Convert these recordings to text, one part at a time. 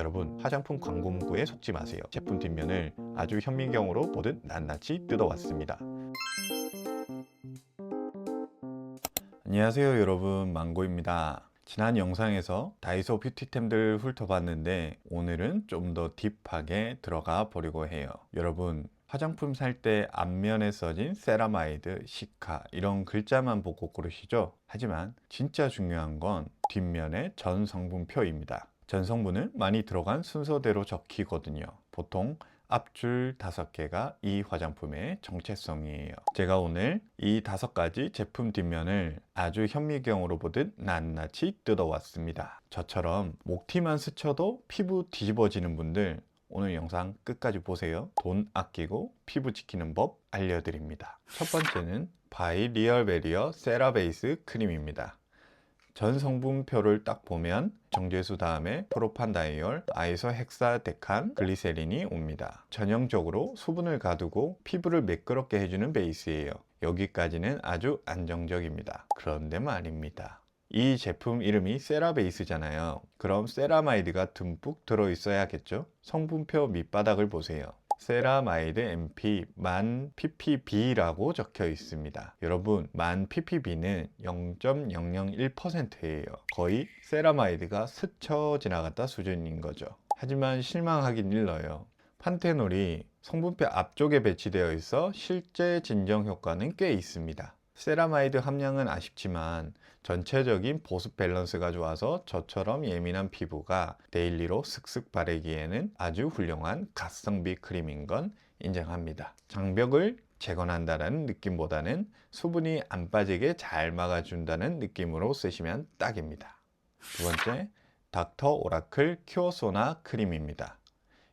여러분, 화장품 광고 문구에 속지 마세요. 제품 뒷면을 아주 현미경으로 보듯 낱낱이 뜯어왔습니다. 안녕하세요 여러분, 망고입니다. 지난 영상에서 다이소 뷰티템들 훑어봤는데 오늘은 좀 더 딥하게 들어가 보려고 해요. 여러분, 화장품 살 때 앞면에 써진 세라마이드, 시카 이런 글자만 보고 고르시죠? 하지만 진짜 중요한 건 뒷면의 전 성분표입니다. 전 성분을 많이 들어간 순서대로 적히거든요. 보통 앞줄 5개가 이 화장품의 정체성이에요. 제가 오늘 이 5가지 제품 뒷면을 아주 현미경으로 보듯 낱낱이 뜯어왔습니다. 저처럼 목티만 스쳐도 피부 뒤집어지는 분들, 오늘 영상 끝까지 보세요. 돈 아끼고 피부 지키는 법 알려드립니다. 첫 번째는 바이 리얼베리어 세라베이스 크림입니다. 전 성분표를 딱 보면 정제수 다음에 프로판다이올, 아이소헥사데칸, 글리세린이 옵니다. 전형적으로 수분을 가두고 피부를 매끄럽게 해주는 베이스예요. 여기까지는 아주 안정적입니다. 그런데 말입니다. 이 제품 이름이 세라베이스잖아요. 그럼 세라마이드가 듬뿍 들어있어야겠죠? 성분표 밑바닥을 보세요. 세라마이드 MP 만 ppb라고 적혀 있습니다. 여러분, 만 ppb는 0.001%예요. 거의 세라마이드가 스쳐 지나갔다 수준인 거죠. 하지만 실망하긴 일러요. 판테놀이 성분표 앞쪽에 배치되어 있어 실제 진정 효과는 꽤 있습니다. 세라마이드 함량은 아쉽지만 전체적인 보습 밸런스가 좋아서 저처럼 예민한 피부가 데일리로 슥슥 바르기에는 아주 훌륭한 가성비 크림인 건 인정합니다. 장벽을 재건한다는 느낌보다는 수분이 안 빠지게 잘 막아준다는 느낌으로 쓰시면 딱입니다. 두 번째, 닥터 오라클 큐어소나 크림입니다.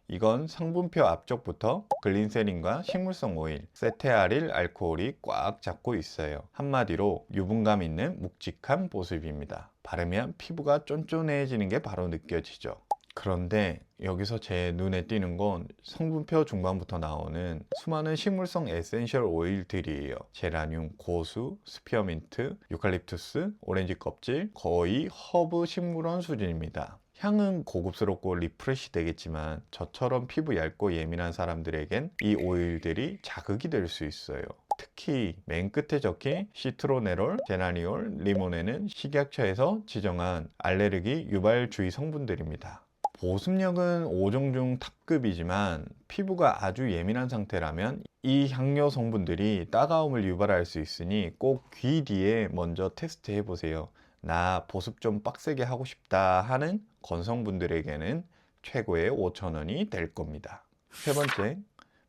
이건 성분표 앞쪽부터 글린세린과 식물성 오일, 세테아릴 알코올이 꽉 잡고 있어요. 한마디로 유분감 있는 묵직한 보습입니다. 바르면 피부가 쫀쫀해지는 게 바로 느껴지죠. 그런데 여기서 제 눈에 띄는 건 성분표 중반부터 나오는 수많은 식물성 에센셜 오일들이에요. 제라늄, 고수, 스피어민트, 유칼립투스, 오렌지 껍질, 거의 허브 식물원 수준입니다. 향은 고급스럽고 리프레시 되겠지만 저처럼 피부 얇고 예민한 사람들에겐 이 오일들이 자극이 될 수 있어요. 특히 맨 끝에 적힌 시트로네롤, 제나니올, 리모네는 식약처에서 지정한 알레르기 유발주의 성분들입니다. 보습력은 5종 중 탑급이지만 피부가 아주 예민한 상태라면 이 향료 성분들이 따가움을 유발할 수 있으니 꼭 귀 뒤에 먼저 테스트 해보세요. 나 보습 좀 빡세게 하고 싶다 하는 건성분들에게는 최고의 5,000원이 될 겁니다. 세 번째,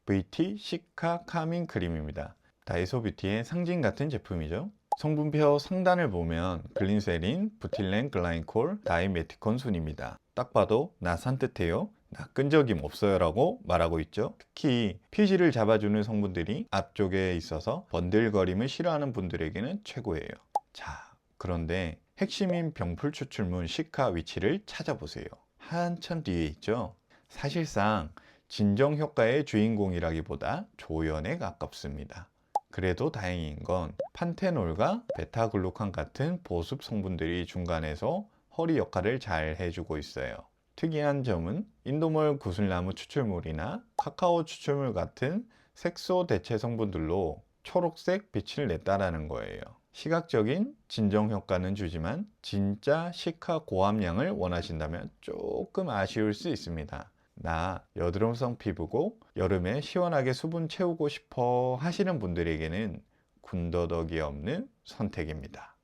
VT 시카 카밍 크림입니다. 다이소 뷰티의 상징 같은 제품이죠. 성분표 상단을 보면 글린세린, 부틸렌 글라이콜, 다이메티콘 순입니다. 딱 봐도 나 산뜻해요, 나 끈적임 없어요 라고 말하고 있죠. 특히 피지를 잡아주는 성분들이 앞쪽에 있어서 번들거림을 싫어하는 분들에게는 최고예요. 자, 그런데 핵심인 병풀 추출물 시카 위치를 찾아보세요. 한참 뒤에 있죠. 사실상 진정 효과의 주인공이라기보다 조연에 가깝습니다. 그래도 다행인 건 판테놀과 베타글루칸 같은 보습 성분들이 중간에서 허리 역할을 잘 해주고 있어요. 특이한 점은 인도몰 구슬나무 추출물이나 카카오 추출물 같은 색소 대체 성분들로 초록색 빛을 냈다라는 거예요. 시각적인 진정 효과는 주지만 진짜 시카 고함량을 원하신다면 조금 아쉬울 수 있습니다. 나 여드름성 피부고 여름에 시원하게 수분 채우고 싶어 하시는 분들에게는 군더더기 없는 선택입니다.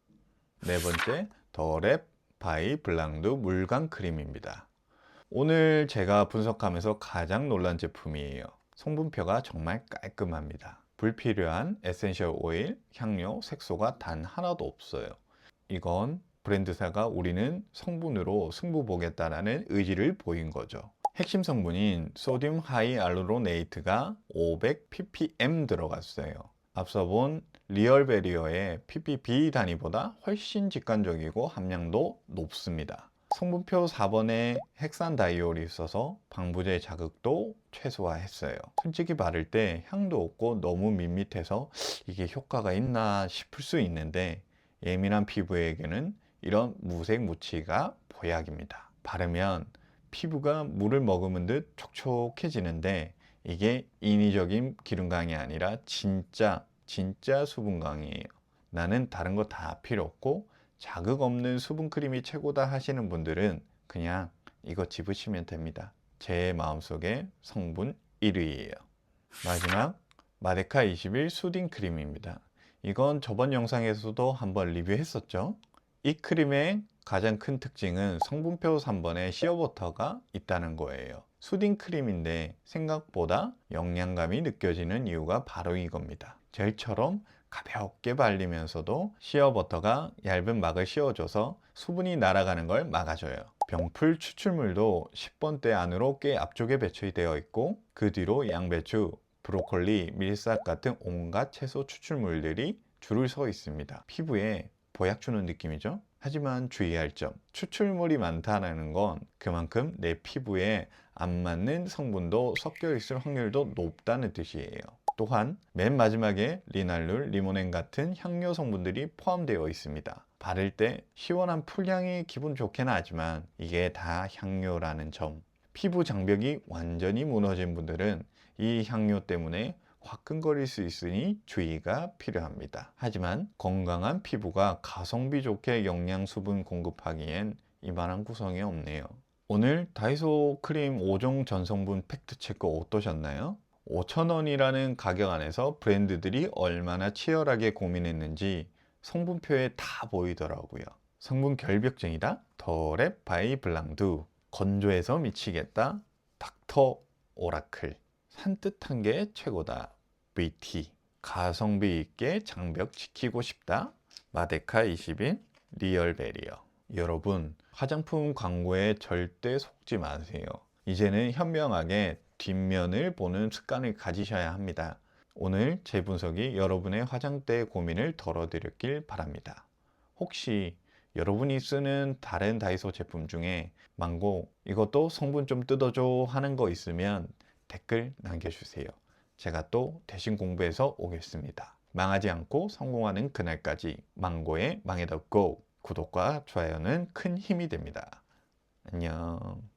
네 번째, 더랩 바이 블랑드 물광 크림입니다. 오늘 제가 분석하면서 가장 놀란 제품이에요. 성분표가 정말 깔끔합니다. 불필요한 에센셜 오일, 향료, 색소가 단 하나도 없어요. 이건 브랜드사가 우리는 성분으로 승부 보겠다라는 의지를 보인 거죠. 핵심 성분인 소듐 하이알루로네이트가 500ppm 들어갔어요. 앞서 본 리얼베리어의 ppb 단위보다 훨씬 직관적이고 함량도 높습니다. 성분표 4번에 헥산다이올이 있어서 방부제 자극도 최소화했어요. 솔직히 바를 때 향도 없고 너무 밋밋해서 이게 효과가 있나 싶을 수 있는데 예민한 피부에게는 이런 무색무취가 보약입니다. 바르면 피부가 물을 머금은 듯 촉촉해지는데 이게 인위적인 기름강이 아니라 진짜 수분강이에요. 나는 다른 거 다 필요 없고 자극 없는 수분 크림이 최고다 하시는 분들은 그냥 이거 집으시면 됩니다. 제 마음속에 성분 1위예요. 마지막 마데카 21 수딩 크림입니다. 이건 저번 영상에서도 한번 리뷰했었죠. 이 크림의 가장 큰 특징은 성분표 3번에 시어버터가 있다는 거예요. 수딩 크림인데 생각보다 영양감이 느껴지는 이유가 바로 이겁니다. 젤처럼 가볍게 발리면서도 시어버터가 얇은 막을 씌워줘서 수분이 날아가는 걸 막아줘요. 병풀 추출물도 10번대 안으로 꽤 앞쪽에 배치되어 있고 그 뒤로 양배추, 브로콜리, 밀싹 같은 온갖 채소 추출물들이 줄을 서 있습니다. 피부에 보약 주는 느낌이죠. 하지만 주의할 점, 추출물이 많다는 건 그만큼 내 피부에 안 맞는 성분도 섞여 있을 확률도 높다는 뜻이에요. 또한 맨 마지막에 리날룰, 리모넨 같은 향료 성분들이 포함되어 있습니다. 바를 때 시원한 풀향이 기분 좋긴 하지만 이게 다 향료라는 점. 피부 장벽이 완전히 무너진 분들은 이 향료 때문에 화끈거릴 수 있으니 주의가 필요합니다. 하지만 건강한 피부가 가성비 좋게 영양 수분 공급하기엔 이만한 구성이 없네요. 오늘 다이소 크림 5종 전성분 팩트체크 어떠셨나요? 5,000원이라는 가격 안에서 브랜드들이 얼마나 치열하게 고민했는지 성분표에 다 보이더라고요. 성분 결벽증이다? 더랩 바이 블랑두. 건조해서 미치겠다? 닥터 오라클. 산뜻한 게 최고다. VT. 가성비 있게 장벽 지키고 싶다. 마데카 21 리얼 베리어. 여러분, 화장품 광고에 절대 속지 마세요. 이제는 현명하게 뒷면을 보는 습관을 가지셔야 합니다. 오늘 제 분석이 여러분의 화장대 고민을 덜어드렸길 바랍니다. 혹시 여러분이 쓰는 다른 다이소 제품 중에 망고 이것도 성분 좀 뜯어줘 하는 거 있으면 댓글 남겨주세요. 제가 또 대신 공부해서 오겠습니다. 망하지 않고 성공하는 그날까지 망고의 망에더 고! 구독과 좋아요는 큰 힘이 됩니다. 안녕.